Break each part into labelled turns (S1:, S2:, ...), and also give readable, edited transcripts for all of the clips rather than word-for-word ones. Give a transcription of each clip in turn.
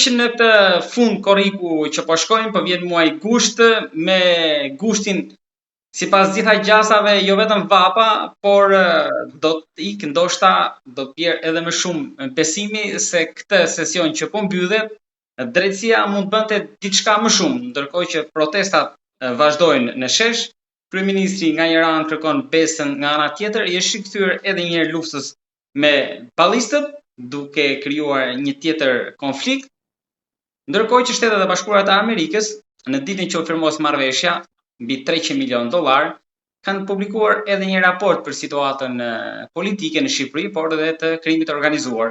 S1: që në këtë fund korriku që po shkojmë, po vjen muaj gusht me gushtin sipas gjitha gjasave jo vetëm vapa, por do të ikë ndoshta do të bjerë edhe më shumë besimi se këtë sesion që po mbyllet, drejtësia mund bënte diçka më shumë, ndërkohë që protestat vazhdojnë në shesh. Kryeministri nga një anë kërkon besën, nga ana tjetër i është rikthyer edhe një herë luftës me ballistët, duke krijuar një tjetër konflikt. Ndërkohë që Shtetet e Bashkuara të Amerikës, në ditën që u firmos marrëveshja mbi $300 milion, kanë publikuar edhe një raport për situatën politike në Shqipëri, por edhe të krimit organizuar.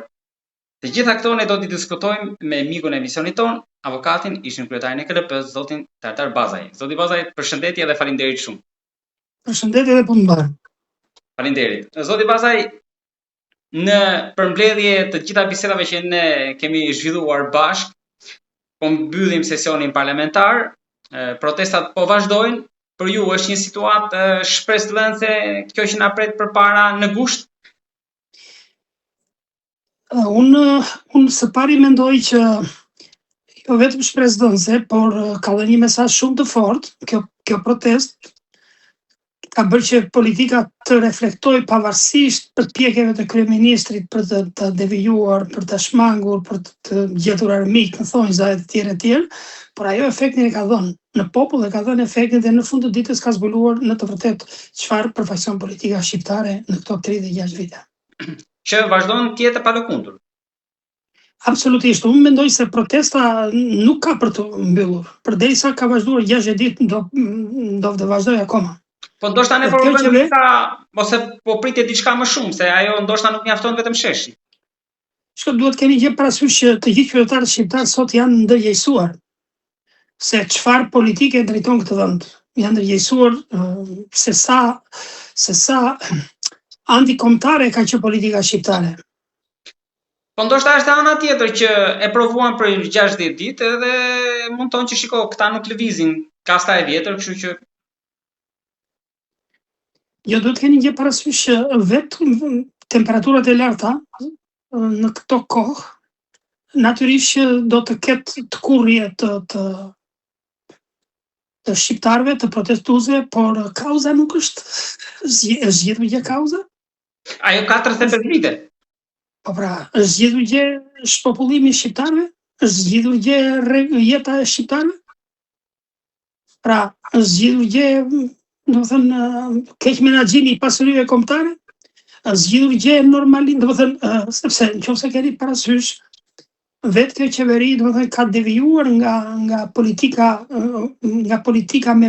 S1: Të gjitha këto ne do t'i diskutojmë me mikun e emisionit ton, avokatin, ishin kryetarin e KLP-s, zotin Tartar Bazaj. Zoti Bazaj, përshëndetje dhe faleminderit shumë.
S2: Përshëndetje dhe punë mbarë.
S1: Faleminderit. Zoti Bazaj, në përmbledhje të gjitha bisedave që ne kemi zhvilluar bashkë, po mbyllim sesionin parlamentar, protestat po vazhdojnë, për ju është një situatë shpreslënse kjo që na pret përpara në gusht?
S2: Unë së pari mendoj që jo vetëm shpresdhënse, por ka dhe një mesazh shumë të fortë, kjo protest ka bërë që politika të reflektoj pavarësisht për pjekjeve të kryeministrit për të devijuar, për të shmangur, për të gjetur armik në thonjza e të tjerë, por ajo efektin e ka dhënë në popull dhe ka dhënë efektin dhe në fund të ditës ka zbuluar në të vërtetë çfarë përfaqëson politika shqiptare në këto 36 vite.
S1: Që vazhdon të jetë pa lëkundur.
S2: Absolutisht, unë mendoj se protesta nuk ka për të mbyllur, përderisa ka vazhduar 60 ditë do të vazhdojë akoma.
S1: Po ndoshta ne provojmë ose po pritje diçka më shumë, se ajo ndoshta nuk mjafton vetëm sheshi.
S2: Shko duhet keni gjë parasysh që të gjithë qytetarët shqiptar sot janë ndërgjegjësuar se çfarë politike drejton këtë vend. Janë ndërgjegjësuar se sa antikombëtare ka që politika shqiptare.
S1: Po ndoshta është ana tjetër që e provuan për 60 ditë edhe mund tonë që shiko, këta nuk lëvizin kasta e vjetër, kështu që
S2: jo, duhet keni gjë parasysh që vetëm temperaturat e larta në këto kohë natyrisht që do të ketë të kurrje të shqiptarëve, të protestuesve, por kauza nuk është zgjedhur gjë kauza.
S1: Ajo ka 35 vite.
S2: Po pra, është zgjedhur gjë shpopullimi i shqiptarëve, është zgjedhur gjë jeta e shqiptarëve. Pra, është zgjedhur gjë, do të thënë, keq menaxhimi i pasurive kombëtare, zgjidhur gjë normali, do të thënë, sepse nëse keni parasysh vetë kjo qeveri, do të thënë, ka devijuar nga politika me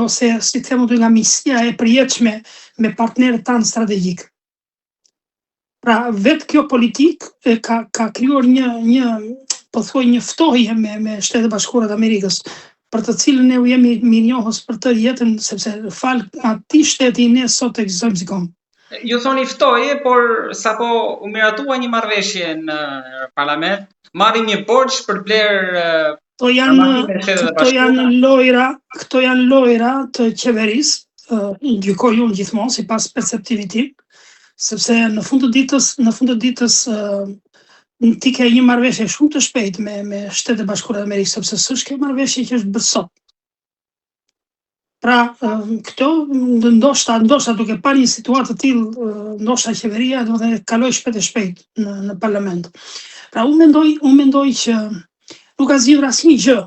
S2: ose si themu nga miqësia e përjetshme me partnerët tanë strategjik. Pra, vetë kjo politikë ka krijuar një ftohje me Shtetet e Bashkuara të Amerikës, për të cilën ne u jemi mirënjohës për të jetën, sepse fal atij shteti ne sot ekzistojmë si kombë.
S1: Ju thoni ftoje, por sapo u miratua një marrëveshje në parlament, marrim një borxh për bler
S2: Këto janë lojra të qeverisë, gjykoj unë gjithmonë sipas perceptimit tim, sepse në fund të ditës ti ke një marrëveshje shumë të shpejtë me Shtetet e Bashkuara të Amerikës, sepse s'është kjo marrëveshje që është bërë sot. Pra, këto ndoshta duke parë një situatë të tillë, ndoshta qeveria do të kaloj shpejt në parlament. Pra, unë mendoj që nuk ka zgjidhur asnjë gjë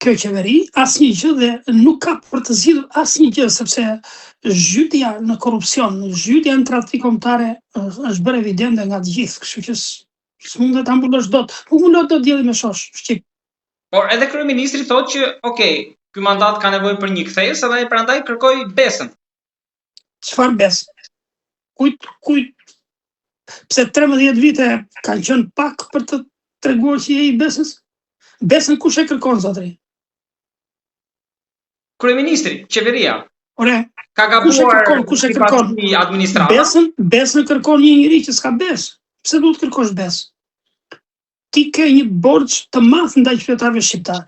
S2: kjo qeveri, asnjë gjë dhe nuk ka për të zgjidhur asnjë gjë, sepse zhytja në korrupsion, zhytja në tradhti kombëtare është bërë evidente nga të gjithë, kështu që s'mund të ambulosh dot. Nuk mund të dielli me shosh shqip.
S1: Por edhe kryeministri thotë që, okay, ky mandat ka nevojë për një kthesë dhe ai prandaj kërkoi besën.
S2: Çfarë besë? Kujt? Pse 13 vite kanë qenë pak për të treguar që je i besës? Besën kush e kërkon, zotëri?
S1: Kryeministri, qeveria.
S2: Ore,
S1: ka gabuar
S2: kush e kërkon?
S1: Administrata.
S2: Besën kërkon një njeri që s'ka besë. Pse duhet kërkosh besë? Ti ke një borxh të madh ndaj qytetarëve shqiptar.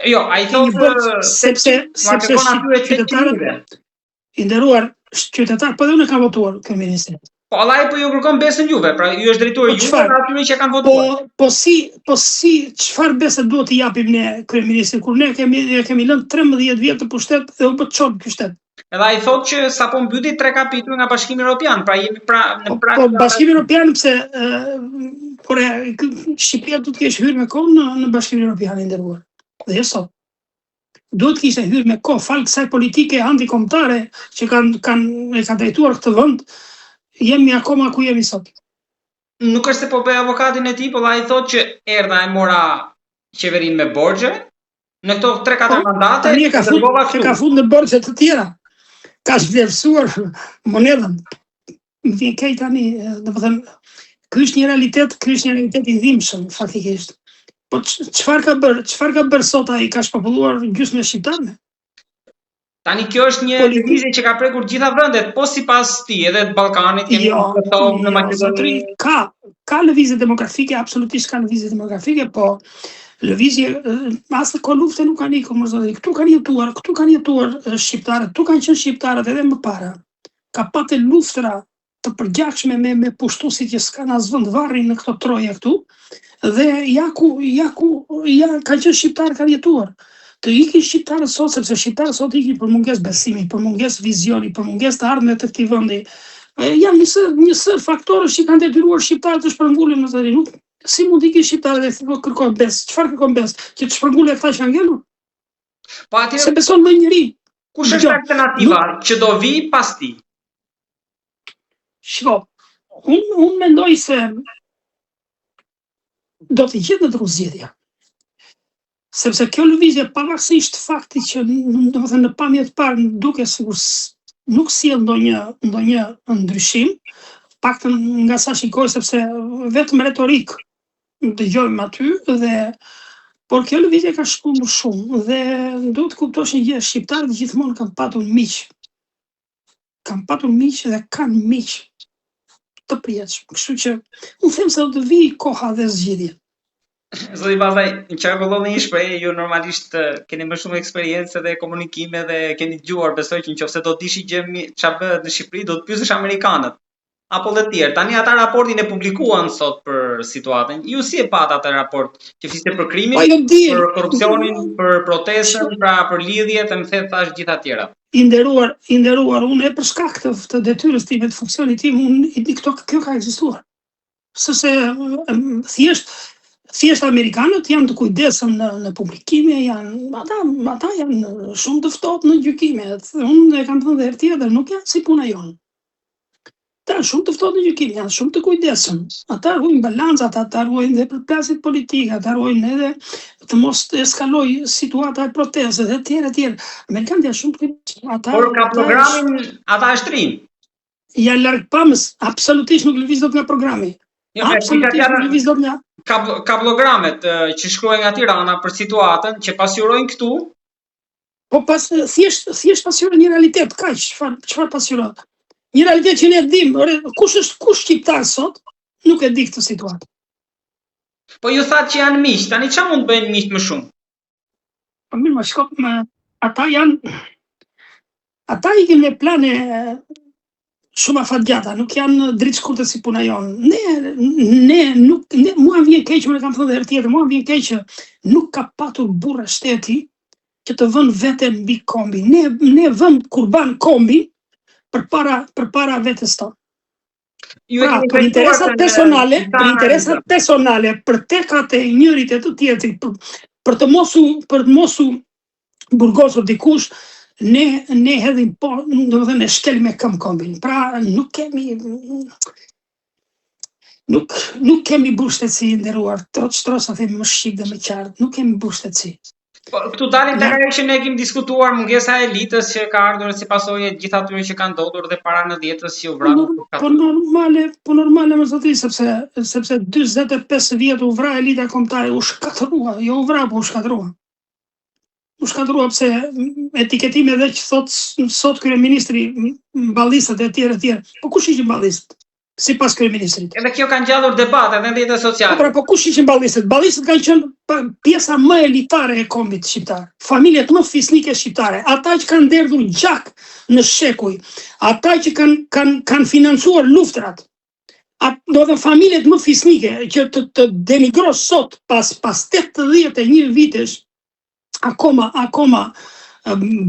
S1: Jo, ai thotë
S2: sepse qytetarët i nderuar qytetar, po dhe unë kam votuar kryeministrin.
S1: Po Allahi po ju kërkon besën juve, pra ju është drejtuar juve
S2: çfarë?
S1: dhe atyre që kanë votuar.
S2: Po si çfarë besë duhet t'i japim ne kryeministrit kur ne kemi lënë 13 vjet të pushtet dhe u bë çon ky shtet.
S1: Edhe ai thotë që sapo mbyti 3 kapitull nga Bashkimi Evropian, pra jemi në
S2: Po Bashkimi Evropian pse Shqipëria duhet të kesh hyrë me kohë në Bashkimin Evropian e nderuar. Dhe jo sot. Duhet të kishte hyrë me kohë fal kësaj politike antikombëtare që kanë drejtuar këtë vend, jemi akoma ku jemi sot.
S1: Nuk është se po bëj avokatin e tij, por ai thotë që erdha e mora qeverinë me borxhe në këto 3-4 mandate.
S2: Tani ka fund në borxhe të tjera. Ka zhvlerësuar monedën. Më vjen keq tani, domethënë, ky është një realitet i dhimbshëm faktikisht. Po çfarë ka bërë sot ai? Ka shpopulluar gjysmën e shqiptarëve?
S1: Tani kjo është një lëvizje që ka prekur gjitha vendet, po sipas ti edhe të Ballkanit kemi në Maqedoni.
S2: Ka lëvizje demografike, absolutisht ka lëvizje demografike, po lëvizje as ko lufte nuk kanë ikur, mërzori. Këtu kanë jetuar shqiptarët, këtu kanë qenë shqiptarët edhe më para. Ka patë luftra të përgjithshme me pushtuesit që s'kan as vend varri në këto troje këtu, dhe kanë qenë shqiptarë, kanë jetuar. Të ikin shqiptarët sot, sepse shqiptarët sot ikin për mungesë besimi, për mungesë vizioni, për mungesë të ardhmeve të këtij vendi. Janë një sër faktorësh që kanë detyruar shqiptarët të shpërngulin në zëri. Si mund ikin shqiptarët dhe kërkojnë besë? Çfarë kërkojnë besë? Që të shpërngulin ata që kanë ngelur?
S1: Po atëherë
S2: se beson më njëri.
S1: Kush është alternativa që do vi pas ti?
S2: Shiko, unë mendoj se do të gjetë në rrugëzjedhja. Sepse kjo lëvizje pavarësisht faktit që domethënë në pamje të parë duket sikur nuk sjell ndonjë ndryshim, paktën nga sa shikoj, sepse vetëm retorik dëgjojmë aty, por kjo lëvizje ka shkundur shumë dhe duhet të kuptosh një gjë, shqiptarët gjithmonë kanë patur miq. Kanë patur miq dhe kanë miq të përjetshëm. Kështu që unë them se do të vijë koha dhe zgjidhjet.
S1: Zoti Vallaj, në çarkullon një shprehje, ju normalisht keni më shumë eksperiencë dhe komunikime dhe keni dëgjuar, besoj që nëse do dishi gjë çfarë bëhet në Shqipëri, do të pyesësh amerikanët apo dhe tjerë. Tani ata raportin e publikuan sot për situatën. Ju si e pat atë raport që fliste për krimin, për korrupsionin, për protestën, pra për lidhjet, më the thash gjitha tjera.
S2: I nderuar, unë për shkak të detyrës time, të funksionit tim, unë kjo ka ekzistuar. Sepse thjesht amerikanët janë të kujdesshëm në publikime, ata janë shumë të ftohtë në gjykime. Unë e kam thënë edhe herë tjetër, nuk janë si puna jonë. Ata janë shumë të ftohtë në gjykime, janë shumë të kujdesshëm. Ata ruajnë balancat, ata ruajnë dhe përplasjet politike, ata ruajnë edhe të mos eskalojë situata e protestës dhe tjerë. Amerikanët janë shumë të kujdesshëm.
S1: Por ka programin ata e shtrin.
S2: Janë larg pamës, absolutisht nuk lëviz dot nga programi. Absolutisht nuk lëviz dot nga
S1: kablogramet që shkruajnë nga Tirana për situatën që pasqyrojnë këtu.
S2: Po thjesht pasqyrojnë një realitet, kaq, çfarë pasqyrojnë? Një realitet që ne e dim, kush shqiptar sot nuk e di këtë situatë.
S1: Po ju thatë që janë miq, tani çfarë mund të bëjnë miq më shumë?
S2: Po mirë, ata ikin me plane shumë afatgjata, nuk janë dritë shkurtër si puna jonë. Mua vjen keq, më kam thënë herë tjetër, mua vjen keq që nuk ka patur burra shteti që të vënë veten mbi kombin. Ne vëm kurban kombin përpara vetes tonë. Pra, për interesat personale, për tekat e njërit e të tjetrit, për të mosu burgosur dikush, ne hedhim po, domethënë ne shkelim me këmbë kombin. Pra nuk kemi bushtetësi nderuar, troça themi më shqip dhe më qartë, nuk kemi bushtetësi.
S1: Po këtu dalim tek ajo që ne kemi diskutuar, mungesa e elitës që ka ardhur si pasojë e gjithë atyre që kanë ndodhur dhe para 90-s që u vranë.
S2: Po normale më zoti, sepse 45 vjet u vra elita kombëtare, u shkatrua, jo u vra, po u shkatrua. U shkatrua pse etiketime edhe që thot sot kryeministri mballistët e tjerë. Po kush ishin mballistët? sipas kryeministrit.
S1: Edhe kjo ka ngjallur debat edhe në rrjetet sociale.
S2: Po kush ishin ballistët? Ballistët kanë qenë pjesa më elitare e kombit shqiptar. Familjet më fisnike shqiptare, ata që kanë derdhur gjak në shekuj, ata që kanë financuar luftrat. Do të familjet më fisnike që të denigros sot pas 81 vitesh akoma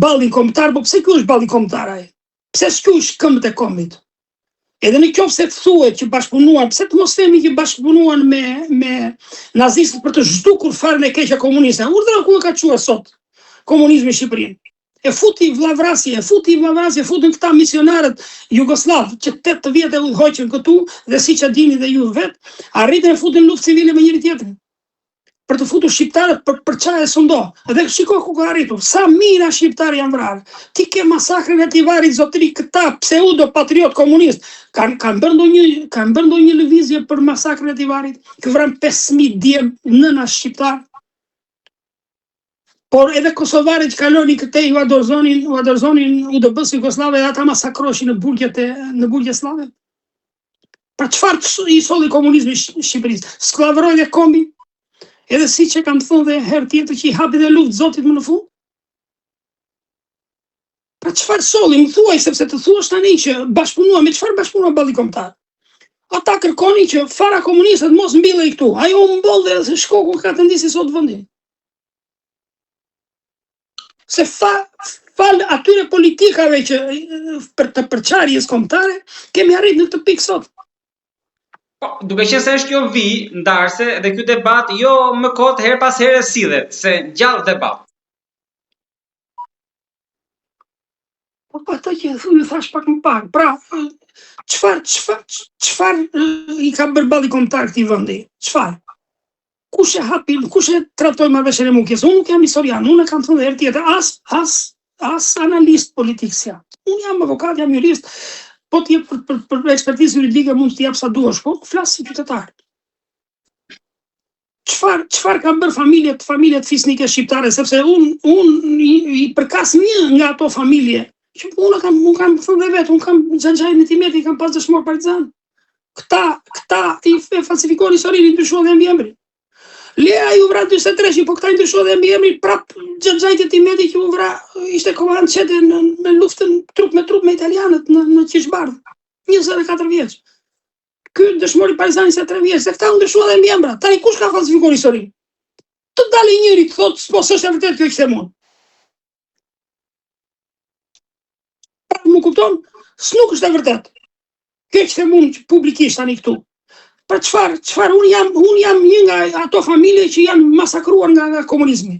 S2: balli kombëtar, po pse ky është balli kombëtar ai? Pse s'qush këmbët e kombit? Edhe në qoftë se thuhet që bashkëpunuan, pse të mos themi që bashkëpunuan me nazistët për të zhdukur farën e keqe komuniste? Urdhra ku e ka quar sot komunizmi në Shqipëri? E futi vllavrasje, futën këta misionarët jugoslav që 8 vjet e udhëhoqën këtu dhe siç e dini dhe ju vet, arritën e futën luftë civile me njëri tjetrin. Për të futur shqiptarët për çfarë sondo. Dhe shiko ku ka arritur. Sa mijëra shqiptarë janë vrarë. Ti ke masakrën e Tivarit, zotëri, këta pseudo patriot komunist kanë bërë ndonjë lëvizje për masakrën e Tivarit, që vran 5000 djem nëna shqiptar. Por edhe kosovarët që kalonin këtej u adorzonin UDB-s jugoslave, ata masakroheshin në burgjet slave. Pra çfarë i solli komunizmi Shqipërisë? Skllavroi dhe kombin. Edhe siç e kam thënë dhe herë tjetër që i hapi dhe luftë Zotit më në fund. Pra çfarë solli? Më thuaj, sepse të thuash tani që bashkëpunua, me çfarë bashkëpunua balli kombëtar? Ata kërkonin që fara komunistët mos mbillej këtu. Ajo u mboll dhe se shkoku ka të ndisi sot vendin. Se fal atyre politikave që për të përçarjes kombëtare, kemi arritur në këtë pikë sot.
S1: Po, duke qenë se është kjo ndarse dhe ky debat jo më kot her pas here sillet, se gjallë debat.
S2: Po ata që ju thash pak më parë, pra çfarë i ka bërë balli kombëtar këtij vendi? Çfarë? Kush e traktoi marrëveshjen e Mukjes? Unë nuk jam historian, unë kam thënë herë tjetër, as analist politik si jam. Unë jam avokat, jam jurist, po ti për ekspertizë juridike mund të jap sa duash, po flas si qytetar. Çfarë kanë bërë familjet fisnike shqiptare, sepse unë i përkas një nga ato familje, që unë kam thënë dhe vetë, unë kam Xhaxhajin e Timeti, kam pas dëshmor partizan. Këta i falsifikojnë historinë, i ndryshuan dhe emrin. Lea ju vra 43, po këta i ndryshuan dhe emrin prap Xhaxhajit e Timeti që u vra, ishte komandant çete në luftën trup me italianët në Qishbardh, 24 vjeç. Ky dëshmori partizan 23 vjeç, se këta u ndryshuan dhe emra. Tani kush ka falsifikuar historinë? Të dalë njëri të thotë, po s'është e vërtetë kjo që them unë. Më kupton? S'nuk është e vërtet. Kjo që them unë publikisht tani këtu. Për çfarë unë jam një nga ato familje që janë masakruar nga komunizmi.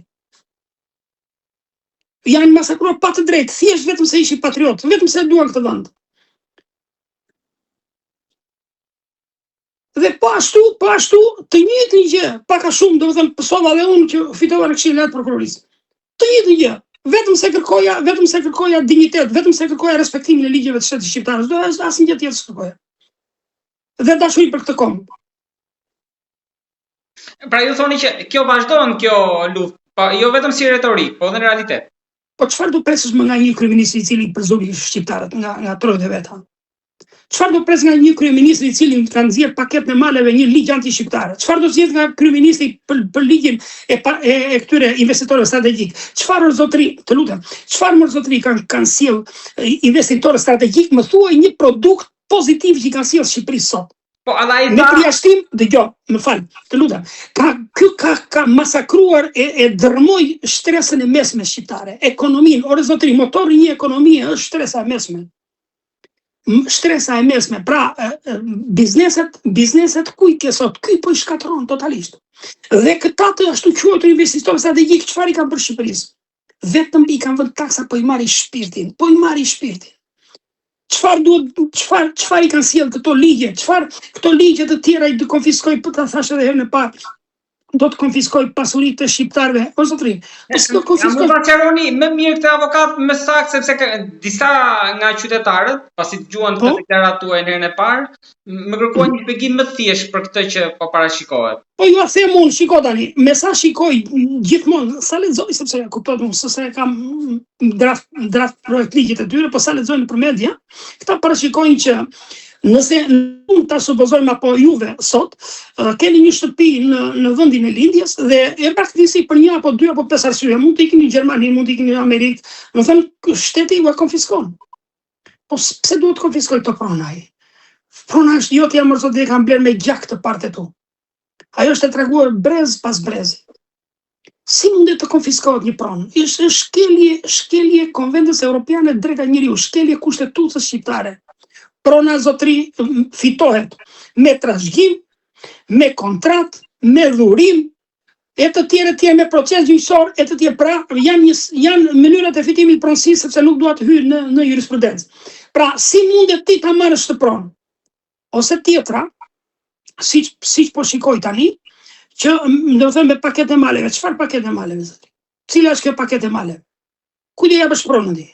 S2: Janë masakruar pa të drejtë, thjesht vetëm se ishin patriot, vetëm se duan këtë vend. Dhe po ashtu të njëjtën gjë, pak a shumë, domethënë pësova dhe unë që fitova në Këshillin e Prokurorisë. Të njëjtën gjë. Vetëm se kërkoja dinjitet, vetëm se kërkoja respektimin e ligjeve të shtetit shqiptar, do asnjë gjë tjetër s'kërkoja. Dhe dashuri për këtë kom.
S1: Pra ju thoni që kjo vazhdon kjo luftë, po jo vetëm si retorik, po edhe në realitet.
S2: Po çfarë do presësh më nga një kryeminist i cili përzori shqiptarët nga trojtë e veta? Çfarë do pres nga një kryeminist i cili ka nxjerr paketën e maleve një ligj anti-shqiptar? Çfarë do zgjedh nga kryeministi për ligjin e këtyre investitorëve strategjik? Çfarë zotëri, të lutem, çfarë zotëri kanë sjell investitorë strategjik, më thuaj një produkt pozitiv që kanë sjell Shqipërisë sot?
S1: Po edhe ai
S2: në përjashtim, dëgjoj, më fal, të lutem. Ka masakruar e dërmoi shtresën e mesme shqiptare, ekonominë, ore zotëri, motori i një ekonomie është shtresa e mesme. Shtresa e mesme, pra bizneset kuj ke sot, kuj po i shkatron totalisht. Dhe këta të ashtu quajtur investitorë strategjik, çfarë i kanë bërë Shqipërisë? Vetëm i kanë vënë taksa, po i marrin shpirtin, Çfarë i kanë sjell këto ligje? Çfarë këto ligje të tjera i do konfiskoj, po ta thash edhe herën e parë, do të konfiskoj pasuritë të shqiptarëve. O zotëri, po si do konfiskoj?
S1: Mund ta qaroni më mirë këtë avokat më saktë, sepse disa nga qytetarët, pasi dëgjuan këtë deklaratë tuaj në herën e parë, më kërkojnë një shpjegim më thjesht për këtë që po parashikohet.
S2: Po ju a them unë, shiko tani, me sa shikoj gjithmonë, sa lexoj, sepse kuptoj unë se kam draft projekt ligjit e tyre, po sa lexoj nëpër media, këta parashikojnë që Nëse mund ta supozojmë apo juve sot, keni një shtëpi në vendin e lindjes dhe e praktikisht për 1 apo 2 apo 5 arsye, mund të ikni në Gjermani, mund të ikni në Amerikë, do të thënë shteti ju e konfiskon. Po pse duhet të konfiskoj këto prona ai? Prona është jo t'ja mërzot dhe kam bler me gjak të parte tu. Ajo është e treguar brez pas brezi. Si mundet të konfiskohet një pronë? Është shkelje Konventës Europiane drejta njeriu, shkelje kushtetutës shqiptare. Prona zotri fitohet me trashëgim, me kontrat, me dhurim, e të tjerë me proces gjyqësor, e të tjerë pra janë mënyrat e fitimit pronësisë sepse nuk duhet hyrë në jurisprudencë. Pra, si mundet ti ta marrësh të pronë? Ose tjetra, siç po shikoj tani, që do të them me paketë maleve. Çfarë paketë maleve zotri? Cila është kjo paketë maleve? Ku do japësh pronën ti?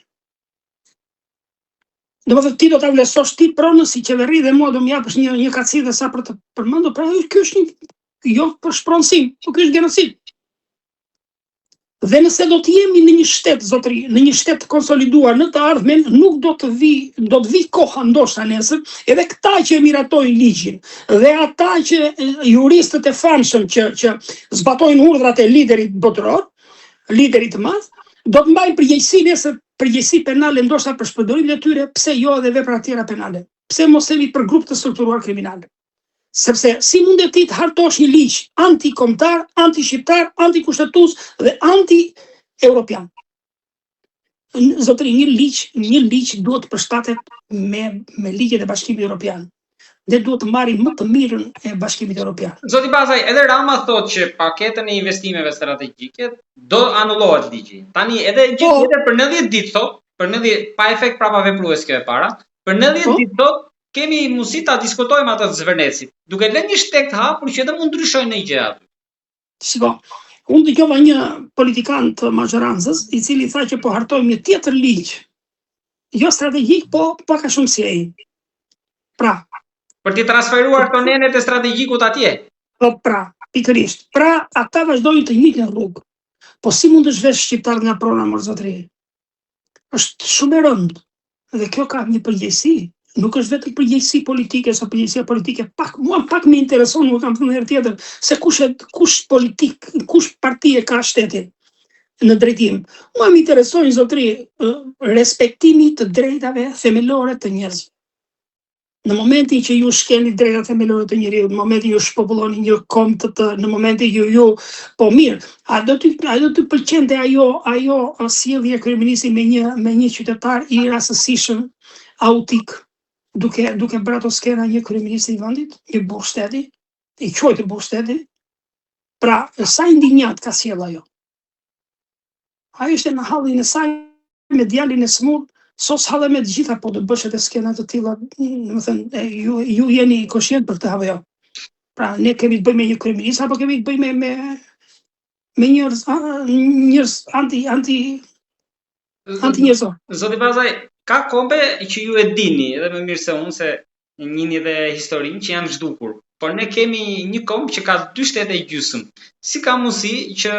S2: Do të thotë ti do ta vlerësosh ti pronën si qeveri dhe mua do më japësh një kacide sa për të përmendur, pra ky është jo për shpronësim, po ky është genocid. Dhe nëse do të jemi në një shtet, zotri, në një shtet konsoliduar në të ardhmen, nuk do të vi koha ndoshta nesër, edhe këta që e miratojnë ligjin, dhe ata që juristët e famshëm që zbatojnë urdhrat e liderit botëror, liderit të madh, do të mbajnë përgjegjësi nesër, përgjegjësi penale ndoshta për shpërdorimin e tyre, pse jo edhe vepra tjera penale. Pse mos themi për grup të strukturuar kriminal? Sepse si mundet ti të hartosh një ligj antikombëtar, anti-shqiptar, anti-kushtetues dhe anti-europian. Zotri, një ligj duhet të përshtatet me ligjet e Bashkimit Evropian. Dhe duhet të marrin më të mirën e Bashkimit Evropian.
S1: Zoti Bazaj, edhe Rama thotë që paketën e investimeve strategjike do anullohet ligji. Tani edhe për 90 ditë thotë, për 90 pa efekt prapa veprues kjo e para, për 90 ditë thotë kemi mundësi ta diskutojmë atë të Zvernecit, duke lënë një shtek të hapur që edhe mund ndryshojnë një gjë aty.
S2: Shiko, unë dëgjova një politikan të majorancës, i cili tha që po hartojmë një tjetër ligj, jo strategjik, po pak a shumë si ai. Pra,
S1: për t'i transferuar këto nenet e strategjikut atje.
S2: Po pra, pikërisht. Pra, ata vazhdojnë të njëjtën rrugë. Po si mund të zhvesh shqiptar nga prona, mor zotri? Është shumë e rëndë. Dhe kjo ka një përgjegjësi. Nuk është vetëm përgjegjësi politike, sa përgjegjësia politike mua pak më intereson, nuk kam thënë herë tjetër, se kush politik, kush parti e ka shtetin në drejtim. Mua më interesojnë zotri respektimi të drejtave themelore të njerëzve. Në momentin që ju shkeni drejtat themelore të njeriut, në momentin ju shpopulloni një kombë në momentin ju po mirë, a do të pëlqente ajo sjellje e kryeministit me një qytetar i rastësishëm autik, duke bërë ato skena një kryeminist i vendit, një burr shteti, i quajtur burr shteti. Pra, sa indinjat ka sjell ajo. Ajo ishte në hallin e saj me djalin e smur, sos halle me të gjitha, po të bësh edhe skena të tilla, domethënë ju jeni koshient për këtë apo jo. Pra, ne kemi të bëjmë me një kryeminist apo kemi të bëjmë me njerëz anti njerëzor.
S1: Zoti Bazaj, ka kombe që ju e dini, edhe më mirë se unë, se njini dhe historinë që janë zhdukur. Por ne kemi një kombë që ka 2 shtete e gjysmë. Si ka mundësi që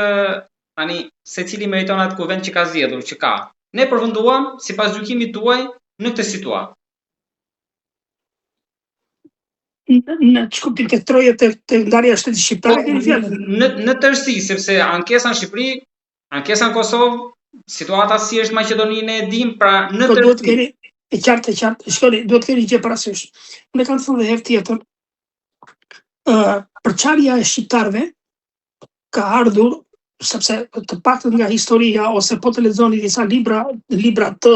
S1: tani secili meriton atë kuvend që ka zgjedhur, që ka? Ne përfunduam sipas gjykimit tuaj në këtë situatë.
S2: Në çkuptim të troje të ndarja e shtetit shqiptar keni fjalën.
S1: Në tërësi, sepse ankesa në Shqipëri, ankesa në Kosovë, situata si është Maqedoninë e dim, pra në tërësi.
S2: E qartë, shkoni, duhet keni gjë parasysh. Unë kam thënë herë tjetër, përçarja e shqiptarëve ka ardhur sepse të paktën nga historia ose po të lexoni disa libra të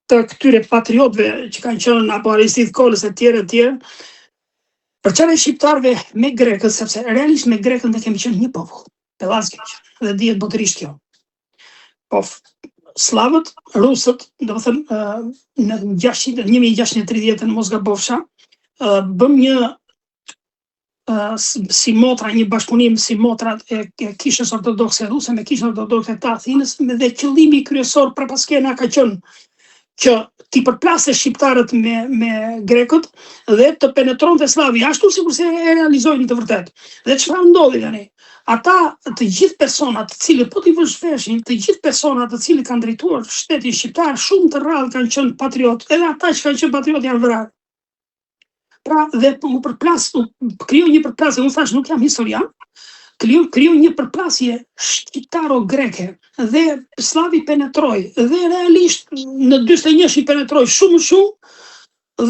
S2: këtyre patriotëve që kanë qenë apo Aristid Kolës e tjerë, përçarja e shqiptarëve me grekët, sepse realisht me grekët ne kemi qenë një popull, pellazg dhe dihet botërisht kjo. Po slavët, rusët, do të thënë në 1630 në mos gabofsha, bëm një si motra, një bashkëpunim si motrat e kishës ortodokse ruse me kishën ortodokse të Athinës, dhe qëllimi kryesor prapaskena ka qenë që ti përplasë shqiptarët me grekët dhe të penetronte slavi ashtu sikurse e realizojnë të vërtet. Dhe çfarë ndodhi tani? Ata të gjithë personat të cilët po t'i vëshveshin, të gjithë personat të cilët kanë drejtuar shtetin shqiptar, shumë të rrallë kanë qenë patriot, edhe ata që kanë qenë patriot janë vrarë. Pra dhe u përplas, krijoi një përplasje, unë thash nuk jam historian, krijoi një përplasje shqiptaro-greke dhe slavi penetroi dhe realisht në 41 i penetroi shumë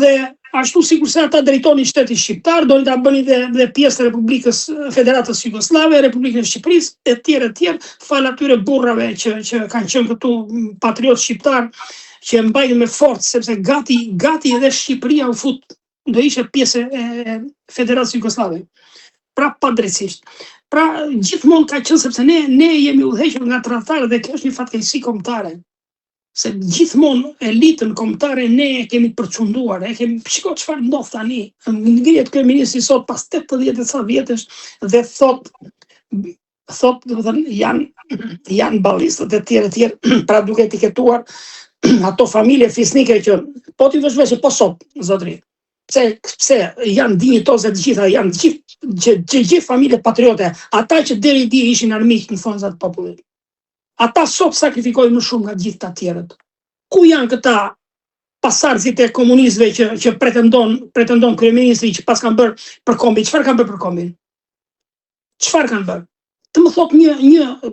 S2: dhe ashtu sikur se ata drejtonin shtetin shqiptar, donin ta bënin dhe pjesë të Republikës Federatës Jugosllave, Republikën e Shqipërisë e tjerë, fal atyre burrave që kanë qenë këtu patriot shqiptar që e mbajnë me forcë sepse gati edhe Shqipëria u fut do ishte pjesë e Federatës Jugosllave. Pra padrejtisht. Pra gjithmonë ka qenë sepse ne jemi udhëhequr nga tradhtarët dhe kjo është një fatkeqësi kombëtare. Se gjithmonë elitën kombëtare ne e kemi përçunduar, shiko çfarë ndodh tani. Ngrihet kryeministri sot pas 80 vjetësh dhe thot domethënë janë ballistët e tjerë, pra duke etiketuar ato familje fisnike që po ti vesh po sot, zotëri. Pse janë dinjitoze të gjitha, janë gjithë familje patriote, ata që deri dje ishin armiq në fond të popullit. Ata sot sakrifikojnë më shumë nga gjithë të tjerët. Ku janë këta pasardhësit e komunistëve që pretendon kryeministri që pas kanë bërë përkombin? Çfarë kanë bërë përkombin? Çfarë kanë bërë? Të më thot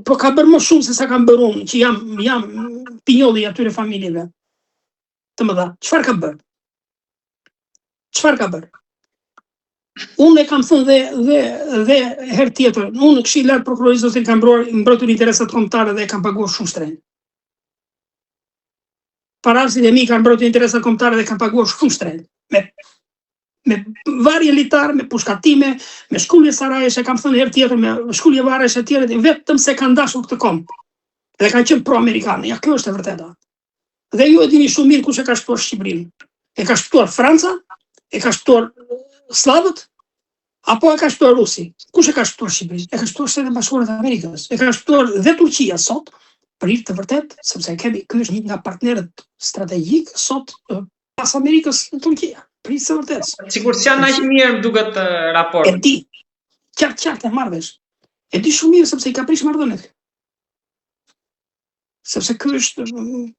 S2: po ka bërë më shumë se sa kanë bërë unë, që jam pinjolli i atyre familjeve. Të më dha, çfarë ka bërë? Çfarë ka bërë? Unë e kam thënë dhe herë tjetër, unë në Këshilli Lart Prokurorisë ose kam mbrojtur interesat kombëtare dhe e kam paguar shumë shtrenjtë. Paraqësit e mi kanë mbrojtur interesat kombëtare dhe kanë paguar shumë shtrenjtë. Me varje litar, me pushkatime, me shkullje sarajesh, e kam thënë herë tjetër, me shkullje varresh e tjera, vetëm se kanë dashur këtë komp. Dhe kanë qenë pro-amerikanë. Ja, kjo është e vërteta. Dhe ju e dini shumë mirë kush e ka shtuar Shqipërinë. E ka shtuar Franca? E ka shtuar Slavët? Apo e ka shtuar Rusi? Kush e ka shtuar Shqipërinë? E ka shtuar Shtetet Bashkuara të Amerikës. E ka shtuar dhe Turqia sot, për hir të vërtet, sepse ky është një nga partnerët strategjik sot pas Amerikës në Turqia. Për hir të vërtet.
S1: Sigur se janë aq mirë më duket raporti.
S2: E di. Qartë e marrësh. E di shumë mirë sepse I ka prish marrëdhëniet. Sepse ky është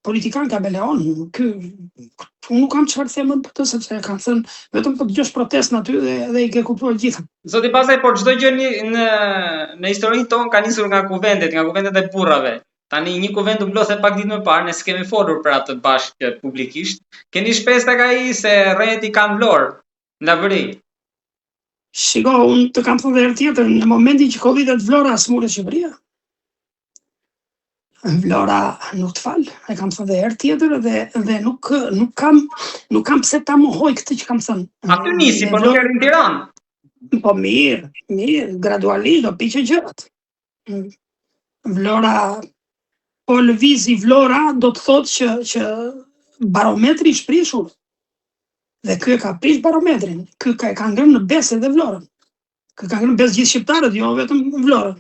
S2: politikan kameleon, unë nuk kam çfarë them për të sepse kanë thënë vetëm po dëgjosh protestën aty dhe I ke kuptuar gjithë.
S1: Zoti pastaj por çdo gjë në historinë tonë ka nisur nga kuvendet e burrave. Tani një kuvent u mblodhe pak ditë më parë, ne s'kemi folur për atë bashkë publikisht. Keni shpresë tek ai se rreti kanë Vlorë, në Lavëri?
S2: Shiko, unë të kam thënë herë tjetër, në momentin që kollitet Vlora smuret Shqipëria. Vlora nuk të fal, e kam thënë herë tjetër dhe nuk kam pse ta mohoj këtë që kam thënë.
S1: Aty nisi, por nuk erdhi në Tiranë.
S2: Po mirë, gradualisht do piqe gjërat. Vlora, po lëvizi Vlora do të thotë që barometri I shprishur. Dhe ky e ka prish barometrin. Ky ka ngrënë në besë edhe Vlorën. Ky ka ngrënë besë gjithë shqiptarët, jo vetëm Vlorën.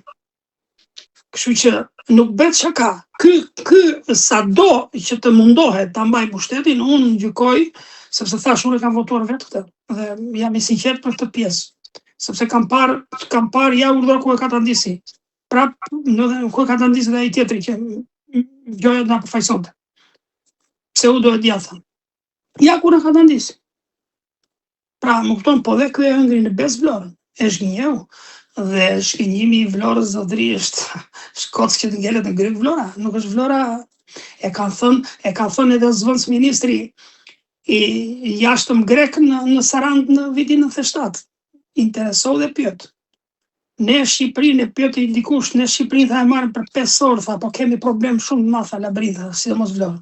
S2: Kështu që nuk bëhet shaka. Ky sado që të mundohet ta mbaj pushtetin, unë gjykoj, sepse thash unë kam votuar vetë këtë dhe jam I sinqert për këtë pjesë. Sepse kam parë ja urdhër ku e ka ta ndisi. Prap, ku e ka ta ndisi dhe ai tjetri që gjoja na përfaqësonte. Pse u do e dia thënë. Ja ku e ka ta ndisi. Pra, më kupton, po dhe ky e ëngri në besë Vlorën. E zgjinjeu. Dhe shkënjimi I Vlorës zotëri është shkocë që të ngelet në gryk Vlora. Nuk është Vlora, e ka thënë edhe zëvendës ministri I jashtëm grek në Sarand në vitin 97. Interesou dhe pyet. Ne Shqipërinë e pyeti dikush, ne Shqipërinë tha e marrim për 5 orë, tha, po kemi problem shumë të madh tha Labrinta, sidomos Vlora.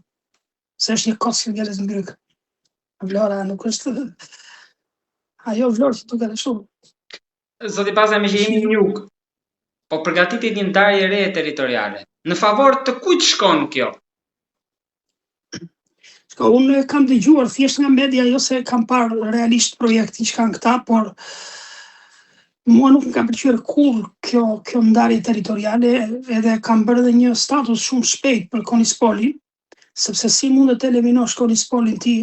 S2: Se është një kocë që ngelet në gryk. Vlora nuk është ajo Vlorë që duket shumë.
S1: Zoti pastaj me që jemi në jug, po përgatitet një ndarje re territoriale. Në favor të kujt shkon kjo?
S2: Unë kam dëgjuar thjesht nga media, jo se kam parë realisht projektin që kanë këta, por mua nuk më ka pëlqyer kurrë kjo ndarje territoriale, edhe kam bërë edhe një status shumë shpejt për Konispolin, sepse si mund të eliminosh Konispolin ti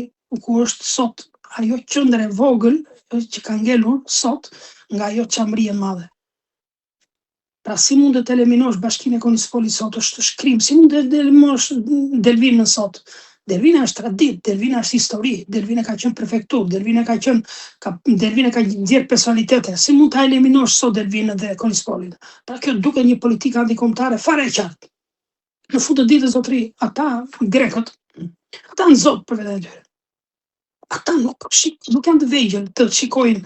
S2: ku është sot ajo qendër e vogël që ka ngelur sot nga ajo çamëri e madhe. Pra si mund të eliminosh Bashkinë e Konispolit sot është krim, si mund të eliminosh Delvinën sot Dervina është tradit, Dervina është histori, Dervina ka qenë prefektur, Dervina ka nxjerr personalitete. Si mund ta eliminosh sot Dervina dhe Konispolin? Pra kjo duke një politikë antikombëtare fare e qartë. Në fund të ditës zotëri, ata grekët, ata në zot për veten e tyre. Ata nuk janë të vegjël të shikojnë.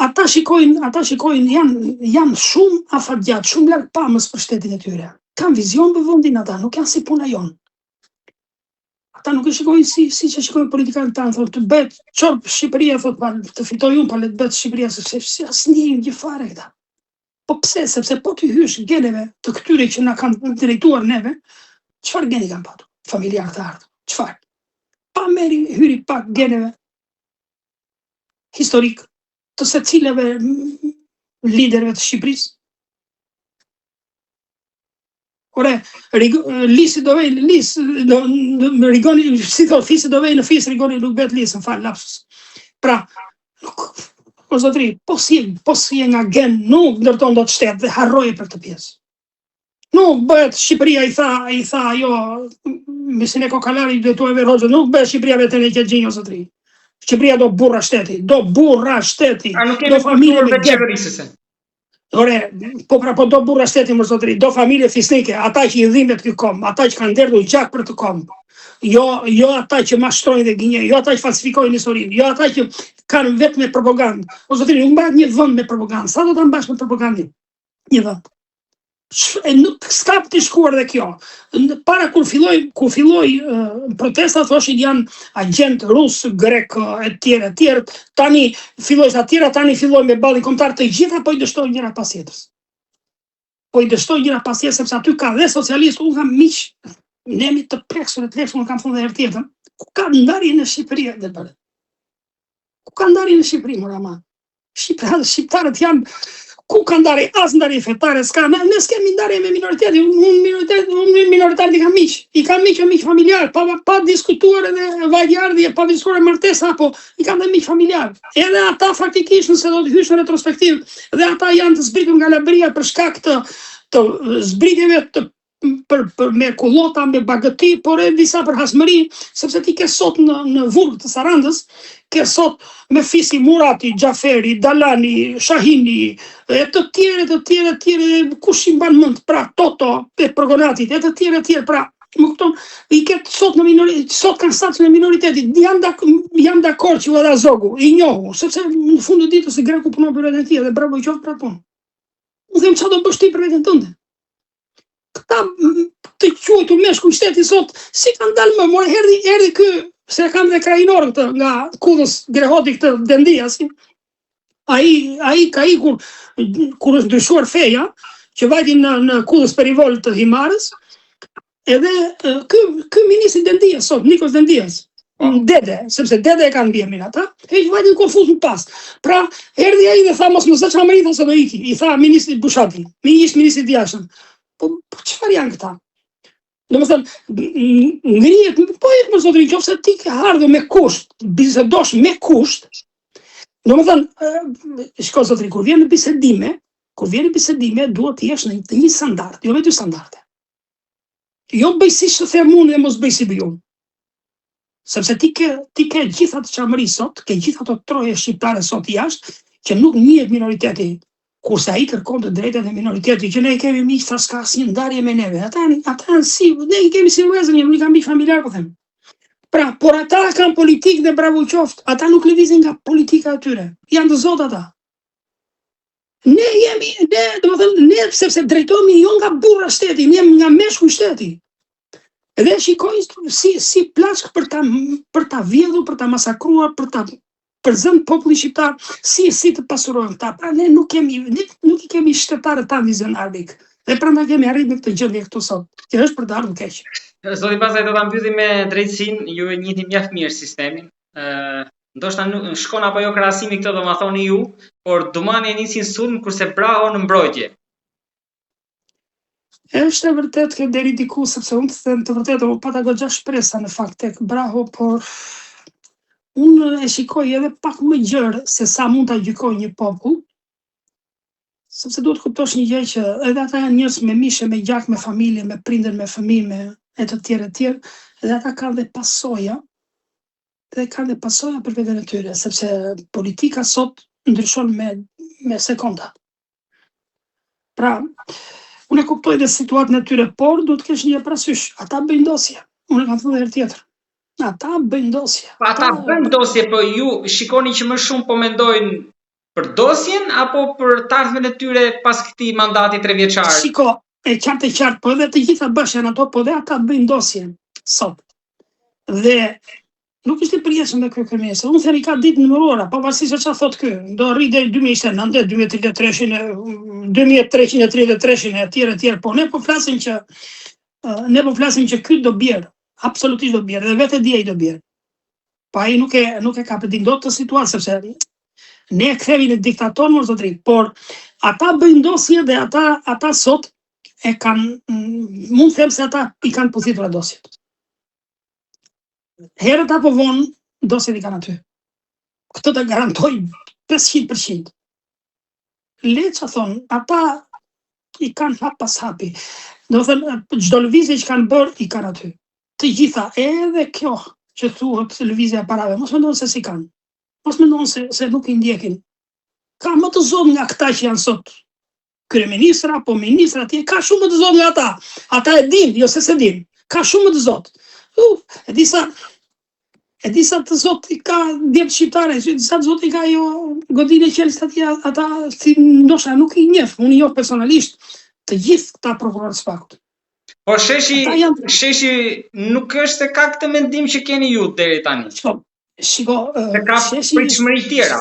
S2: Ata shikojnë, janë shumë afatgjat, shumë larg pamës për shtetin e tyre. Kanë vizion për vendin ata, nuk janë si puna jonë. Ata nuk e shikojnë si që shikojnë politikanët tanë, thotë të bëhet çorp Shqipëria, thotë të fitoj unë, pa le të bëhet Shqipëria, sepse si asnjë gjë fare këta. Po pse? Sepse po të hysh geneve të këtyre që na kanë drejtuar neve, çfarë geni kanë patur? Familjar të ardhur. Çfarë? Pa hyri pak geneve historik të secilave liderëve të Shqipërisë. Ore, Lisi do vej, Rigoni, si thot, Fisi do vej në Fis, Rigoni nuk bet Lisë, më falë, lapsus. Pra, o zotri, po si e nga gen, nuk ndërton do të shtetë dhe harroje për të pjesë. Nuk bëhet Shqipëria, i tha, jo, misin e Kokalari, dhe tu e verhoqë, nuk bëhet Shqipëria vetën e këtë gjinjo, zotri. Shqipëria do burra shteti, do familje me
S1: qeverisëse.
S2: Ore, po do burra shteti më zotëri, do familje fisnike, ata që i dhimbet ky kom, ata që kanë derdhur gjak për të kom. Jo ata që mashtrojnë dhe gënjejnë, jo ata që falsifikojnë historinë, jo ata që kanë vetëm me propagandë. O zotëri, nuk mbahet një vend me propagandë. Sa do ta mbash me propagandë? Një vend. Nuk s'ka të shkuar dhe kjo. Para kur filloi protesta, thoshin janë agent rus, grek, e tjerë. Tani filloi sa tjera, tani filloi me ballin kombëtar, të gjitha po i dështojnë njëra pas tjetrës. Po i dështojnë njëra pas tjetrës, sepse aty ka dhe socialistë, unë kam miq, ne jemi të preksur të lekshëm, kam thënë herë tjetër. Ku ka ndarje në Shqipëri dhe bëre? Ku ka ndarje në Shqipëri, morama? Shqiptarët janë ku ka ndarje, as ndarje fetare s'ka, ne s'kemi ndarje me minoriteti, unë minoritari i kam miq familjar, pa diskutuar edhe vajtjardhje, pa diskutuar martesa, apo i kam dhe miq familjar. Edhe ata faktikisht nëse do të hysh në retrospektiv, dhe ata janë të zbritur nga labëria për shkak të zbritjeve me kullota, me bagëti, por e disa për hasmëri, sepse ti ke sot në Vurg të Sarandës, ke sot me Fisi, Murati, Gjaferi, Dalani, Shahini, e të tjere, kush i mban mend, pra Toto, e Progonatit, e të tjere, pra, më kupton, i ketë sot në minoritet, sot kanë status në minoritetit, janë dakord që u edhe zogu, i njohu, sepse në fund të ditës e greku punon për veten e tij dhe bravo i qoftë për atë punë. Unë them çfarë do bësh ti për veten tënde. Këta të quajtur meshkuj shteti sot, si kanë dalë më erdhi ky, se kam dhe krajinorën këtë nga Kudës Grehoti këtë Dendiasi. Ai ka ikur kur është ndryshuar feja, që vajti në Kudës Perivol të Himarës, edhe ky ministri Dendias sot, Nikos Dendias, dede, sepse dede e kanë bjemin ata, e që vajti në konfuz në pas. Pra, erdhi ai dhe tha mos më zë çamëri, tha se do iki. I tha ministri Bushati, ministri Djashën. Po çfarë janë këta? Domethënë, ngrihet, po e më zotëri, nëse ti ke ardhur me kusht, bisedosh me kusht, domethënë, shiko zotëri, kur vjen në bisedime, duhet të jesh në një standard, jo me dy standarde. Jo bëj siç të them unë dhe mos bëj si bëj unë. Sepse ti ke gjitha të çamëri sot, ke gjitha ato troje shqiptare sot jashtë, që nuk njihet minoriteti. Kurse ai kërkon të drejtat e minoriteti, që ne kemi miq sa s'ka asnjë ndarje me neve. Ata si, ne i kemi si vëllezër, ne kemi miq familjar, po them. Pra, por ata kanë politikë dhe bravo qoftë, ata nuk lëvizin nga politika e tyre. Janë të zot ata. Ne sepse drejtohemi jo nga burra shteti, ne nga meshkuj shteti. Edhe shikoj si plaçk për ta vjedhur, për ta masakruar, për ta përzën populli shqiptar, si të pasurojnë ta. Pra ne nuk i kemi shtetarët tanë vizionardik. Dhe prandaj kemi arrit në këtë gjendje këtu sot, që është për të ardhur keq.
S1: Zoti pastaj do ta mbyllim me drejtësinë, ju e njihni mjaft mirë sistemin. Ndoshta shkon apo jo krahasimi këtë do ma thoni ju, por Dumani e nisin sulm kurse Braho në mbrojtje.
S2: Është e vërtet që deri diku, sepse unë të them të vërtetë, u pata goxha shpresa në fakt tek Braho, por unë e shikoj edhe pak më gjerë se sa mund ta gjykoj një popull, sepse duhet kuptosh një gjë që edhe ata janë njerëz me mishe, me gjak, me familje, me prindër, me fëmijë, e të tjerë, dhe ata kanë dhe pasoja, për veten e tyre, sepse politika sot ndryshon me sekonda. Pra, unë e kuptoj dhe situatën e tyre, por du të kesh një parasysh, ata bëjnë dosje. Unë kam thënë herë tjetër. Ata bëjnë dosje.
S1: Ata bëjnë dosje, po ju shikoni që më shumë po mendojnë për dosjen apo për të ardhmen e tyre pas këtij mandati 3 vjeçar?
S2: Shiko, e qartë, po edhe të gjitha bashkën ato, po dhe ata bëjnë dosje sot. Dhe nuk ishte përjetshëm me kryeministri. Unë thënë ka ditë numërora, pavarësisht se çfarë thotë ky, do rri deri 2029, 2333 e tjerë, po ne po flasim që ky do bjerë, absolutisht do bjerë, dhe vetë dia i do bjerë. Pa ai nuk e ka për dot të situatë, sepse ne kthehemi në diktator më zotri, por ata bëjnë dosje dhe ata sot e kanë, mund të them se ata i kanë pozitur dosjet. Herët apo vonë, dosjet i kanë aty. Këtë të garantoj 500%. Le që thonë, ata i kanë hap pas hapi. Do thënë, çdo lëvizje që kanë bërë, i kanë aty. Të gjitha, edhe kjo që thuhet lëvizja e parave, mos mendon se si kanë. Mos mendon se nuk i ndjekin. Ka më të zonë nga këta që janë sot kryeministra apo ministra atje, ka shumë më të zotë nga ata. Ata e din, jo se din. Ka shumë më të zotë. E disa të zotë i ka djetë shqiptare, disa të zotë i ka jo Godin e Qelës atje, ata si ndoshta nuk i njeh, unë i njoh personalisht të gjithë këta prokurorë Spakut.
S1: Po sheshi nuk është se ka këtë mendim që keni ju deri tani.
S2: Shiko,
S1: se ka pritshmëri tjera.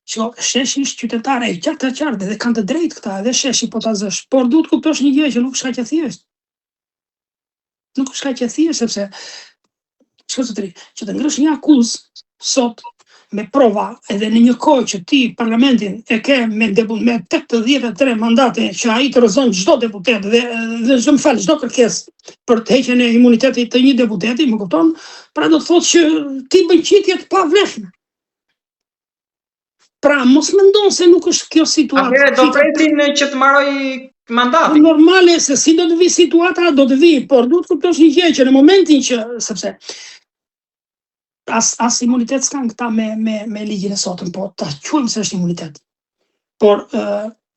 S2: Shiko, sheshi është qytetare e qartë dhe kanë të drejtë këta, edhe sheshi po ta zësh, por duhet kuptosh një gjë që nuk është kaq e thjeshtë. Nuk është kaq e thjeshtë sepse që të ngresh një akuzë sot me prova edhe në një kohë që ti parlamentin e ke me 83 mandate që ai të rrëzon çdo deputet dhe çdo kërkesë për të heqjen e imunitetit të një deputeti, më kupton? Pra do të thotë që ti bën qitje të pavlefshme. Pra mos mendon se nuk është kjo situatë.
S1: Atëherë do presin që të marroj mandatin.
S2: Normale se si do të vi situata, do të vi, por duhet të kuptosh një gjë që në momentin që sepse as imunitet s'kan këta me ligjin e sotëm, po ta quajmë se është imunitet. Por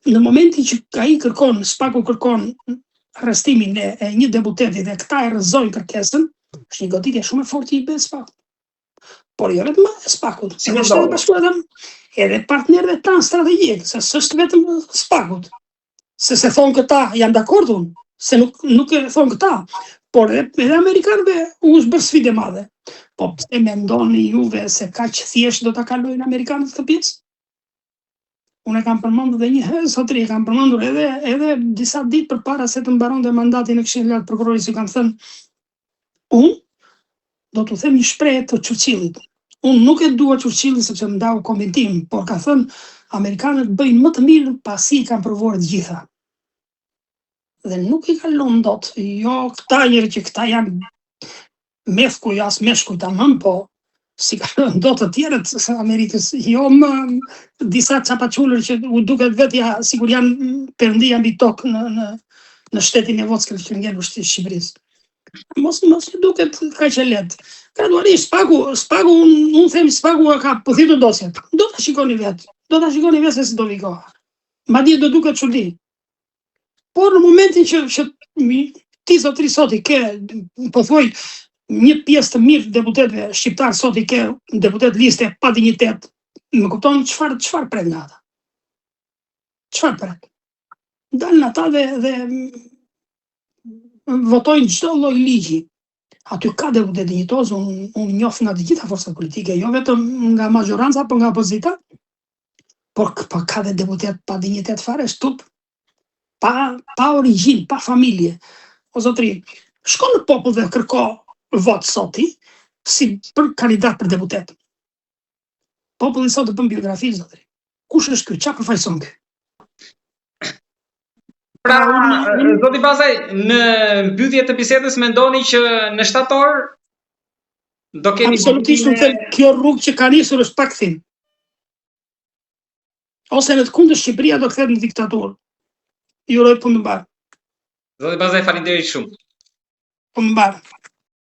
S2: në momentin që ai Spaku kërkon arrestimin e një deputeti dhe këta e rrëzojnë kërkesën, është një goditje shumë e fortë i bëhet Spakut. Por jo vetëm Spakut, edhe partnerëve tanë strategjik, se s'është vetëm Spakut. Se thonë këta, janë dakord unë, se nuk e thonë këta, por edhe amerikanëve u është bërë sfidë e madhe. Po pse mendoni juve se kaq thjesht do ta kalojnë amerikanët këtë pjesë? Unë e kam përmendur edhe një herë sotri, kam përmendur edhe disa ditë përpara se të mbaronte mandati në Këshillin Lart Prokurorit, që kanë thënë, unë do t'u them një shprehje të Churchillit. Unë nuk e dua Churchillin sepse më ndau komentim, por ka thënë amerikanët bëjnë më të mirë pasi i kanë provuar të gjitha. Dhe nuk i kalon dot, jo këta njerë që këta janë meshkuj, as meshkuj tamam, po si kalon dot të tjerët së Amerikës, jo më disa çapaçulur që u duket vetja sikur janë perëndia mbi tokë në shtetin e Vockës që ngel ushti Shqipërisë. Mos duket kaq e lehtë. Gradualisht Spaku unë them Spaku ka pëthitur dosjet. Do ta shikoni vetë se si do vi koha. Madje do duket çudi. Por në momentin që ti zotri sot i ke, po thuaj, një pjesë të mirë deputetëve shqiptar sot i ke deputet liste pa dinjitet, më kupton çfarë pret nga ata? Çfarë pret? Dalin ata dhe votojnë çdo lloj ligji. Aty ka deputet dinjitoz, unë njoh nga të gjitha forcat politike, jo vetëm nga majoranca, po nga opozita, por ka dhe deputet pa dinjitet fare, shtup, pa origjinë, pa familje. O zotri, shko në popull dhe kërko vot soti, si për kandidat për deputet. Populli sot të bën biografi, zotri. Kush është ky? Çfarë përfaqëson ky?
S1: Pra, zoti Bazaj, në mbyllje të bisedës mendoni që në shtator do keni...
S2: Absolutisht nuk them, kjo rrugë që ka nisur është pak thin. Ose në të kundërt Shqipëria do kthehet në diktaturë. Ju uroj punë të mbarë.
S1: Zoti Bazaj, faleminderit shumë.
S2: Po mbar.